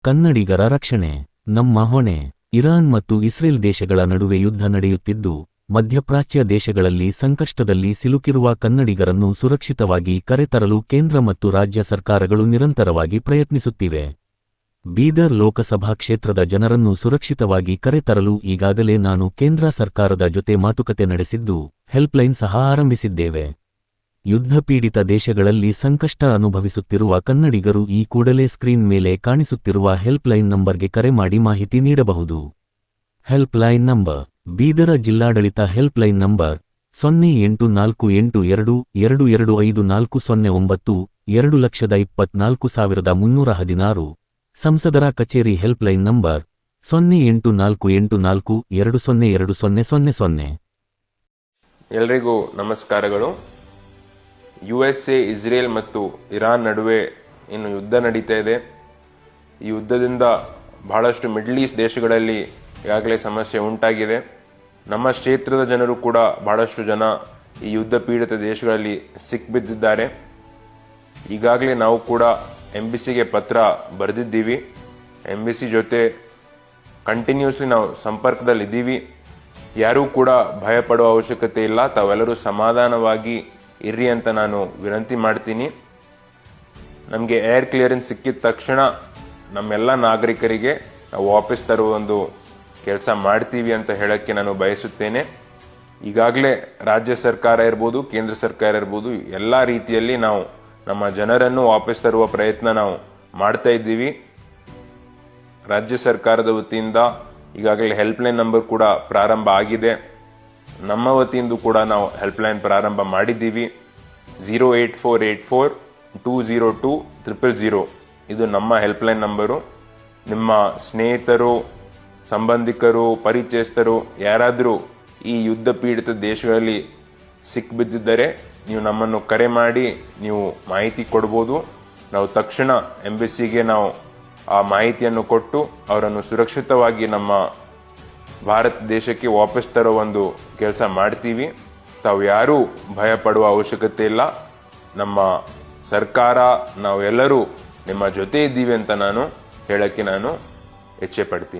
ಕನ್ನಡಿಗರ ರಕ್ಷಣೆ ನಮ್ಮ ಹೊಣೆ. ಇರಾನ್ ಮತ್ತು ಇಸ್ರೇಲ್ ದೇಶಗಳ ನಡುವೆ ಯುದ್ಧ ನಡೆಯುತ್ತಿದ್ದು, ಮಧ್ಯಪ್ರಾಚ್ಯ ದೇಶಗಳಲ್ಲಿ ಸಂಕಷ್ಟದಲ್ಲಿ ಸಿಲುಕಿರುವ ಕನ್ನಡಿಗರನ್ನು ಸುರಕ್ಷಿತವಾಗಿ ಕರೆತರಲು ಕೇಂದ್ರ ಮತ್ತು ರಾಜ್ಯ ಸರ್ಕಾರಗಳು ನಿರಂತರವಾಗಿ ಪ್ರಯತ್ನಿಸುತ್ತಿವೆ. ಬೀದರ್ ಲೋಕಸಭಾ ಕ್ಷೇತ್ರದ ಜನರನ್ನು ಸುರಕ್ಷಿತವಾಗಿ ಕರೆತರಲು ಈಗಾಗಲೇ ನಾನು ಕೇಂದ್ರ ಸರ್ಕಾರದ ಜೊತೆ ಮಾತುಕತೆ ನಡೆಸಿದ್ದು, ಹೆಲ್ಪ್ಲೈನ್ ಸಹ ಆರಂಭಿಸಿದ್ದೇವೆ. ಯುದ್ಧಪೀಡಿತ ದೇಶಗಳಲ್ಲಿ ಸಂಕಷ್ಟ ಅನುಭವಿಸುತ್ತಿರುವ ಕನ್ನಡಿಗರು ಈ ಕೂಡಲೇ ಸ್ಕ್ರೀನ್ ಮೇಲೆ ಕಾಣಿಸುತ್ತಿರುವ ಹೆಲ್ಪ್ಲೈನ್ ನಂಬರ್ಗೆ ಕರೆ ಮಾಡಿ ಮಾಹಿತಿ ನೀಡಬಹುದು. ಹೆಲ್ಪ್ಲೈನ್ ನಂಬರ್: ಬೀದರ ಜಿಲ್ಲಾಡಳಿತ ಹೆಲ್ಪ್ಲೈನ್ ನಂಬರ್ 084822254009, 2,24,316. ಸಂಸದರ ಕಚೇರಿ ಹೆಲ್ಪ್ಲೈನ್ ನಂಬರ್ 084842020000. ಎಲ್ರಿಗೂ ನಮಸ್ಕಾರಗಳು. USA, ಇಸ್ರೇಲ್ ಮತ್ತು ಇರಾನ್ ನಡುವೆ ಇನ್ನು ಯುದ್ಧ ನಡೀತಾ ಇದೆ. ಈ ಯುದ್ಧದಿಂದ ಬಹಳಷ್ಟು ಮಿಡ್ಲ್ ಈಸ್ಟ್ ದೇಶಗಳಲ್ಲಿ ಈಗಾಗಲೇ ಸಮಸ್ಯೆ ಉಂಟಾಗಿದೆ. ನಮ್ಮ ಕ್ಷೇತ್ರದ ಜನರು ಕೂಡ ಬಹಳಷ್ಟು ಜನ ಈ ಯುದ್ಧ ಪೀಡಿತ ದೇಶಗಳಲ್ಲಿ ಸಿಕ್ಬಿದ್ದಿದ್ದಾರೆ. ಈಗಾಗಲೇ ನಾವು ಕೂಡ ಎಂಬಸಿಗೆ ಪತ್ರ ಬರೆದಿದ್ದೀವಿ. ಎಂಬಸಿ ಜೊತೆ ಕಂಟಿನ್ಯೂಸ್ಲಿ ನಾವು ಸಂಪರ್ಕದಲ್ಲಿದ್ದೀವಿ. ಯಾರೂ ಕೂಡ ಭಯಪಡುವ ಅವಶ್ಯಕತೆ ಇಲ್ಲ. ತಾವೆಲ್ಲರೂ ಸಮಾಧಾನವಾಗಿ ಇರ್ರಿ ಅಂತ ನಾನು ವಿನಂತಿ ಮಾಡ್ತೀನಿ. ನಮಗೆ ಏರ್ ಕ್ಲಿಯರೆನ್ಸ್ ಸಿಕ್ಕಿದ ತಕ್ಷಣ ನಮ್ಮೆಲ್ಲ ನಾಗರಿಕರಿಗೆ ನಾವು ವಾಪಸ್ ತರುವ ಒಂದು ಕೆಲಸ ಮಾಡ್ತೀವಿ ಅಂತ ಹೇಳಕ್ಕೆ ನಾನು ಬಯಸುತ್ತೇನೆ. ಈಗಾಗಲೇ ರಾಜ್ಯ ಸರ್ಕಾರ ಇರ್ಬೋದು, ಕೇಂದ್ರ ಸರ್ಕಾರ ಇರ್ಬೋದು, ಎಲ್ಲ ರೀತಿಯಲ್ಲಿ ನಾವು ನಮ್ಮ ಜನರನ್ನು ವಾಪಸ್ ತರುವ ಪ್ರಯತ್ನ ನಾವು ಮಾಡ್ತಾ ಇದ್ದೀವಿ. ರಾಜ್ಯ ಸರ್ಕಾರದ ವತಿಯಿಂದ ಈಗಾಗಲೇ ಹೆಲ್ಪ್ಲೈನ್ ನಂಬರ್ ಕೂಡ ಪ್ರಾರಂಭ ಆಗಿದೆ. ನಮ್ಮ ವತಿಯಿಂದ ಕೂಡ ನಾವು ಹೆಲ್ಪ್ಲೈನ್ ಪ್ರಾರಂಭ ಮಾಡಿದ್ದೀವಿ. 08484202000 ಇದು ನಮ್ಮ ಹೆಲ್ಪ್ಲೈನ್ ನಂಬರು. ನಿಮ್ಮ ಸ್ನೇಹಿತರು, ಸಂಬಂಧಿಕರು, ಪರಿಚಯಸ್ಥರು ಯಾರಾದರೂ ಈ ಯುದ್ಧ ಪೀಡಿತ ದೇಶಗಳಲ್ಲಿ ಸಿಕ್ಬಿದ್ದಿದ್ದರೆ ನೀವು ನಮ್ಮನ್ನು ಕರೆ ಮಾಡಿ ನೀವು ಮಾಹಿತಿ ಕೊಡ್ಬೋದು. ನಾವು ತಕ್ಷಣ ಎಂಬಸಿಗೆ ನಾವು ಆ ಮಾಹಿತಿಯನ್ನು ಕೊಟ್ಟು ಅವರನ್ನು ಸುರಕ್ಷಿತವಾಗಿ ನಮ್ಮ ಭಾರತ ದೇಶಕ್ಕೆ ವಾಪಸ್ ತರೋ ಒಂದು ಕೆಲಸ ಮಾಡ್ತೀವಿ. ತಾವು ಯಾರೂ ಭಯ ಪಡುವ ಅವಶ್ಯಕತೆ ಇಲ್ಲ. ನಮ್ಮ ಸರ್ಕಾರ, ನಾವೆಲ್ಲರೂ ನಿಮ್ಮ ಜೊತೆ ಇದ್ದೀವಿ ಅಂತ ನಾನು ಹೇಳಕ್ಕೆ ನಾನು ಇಚ್ಛೆ ಪಡ್ತೀನಿ.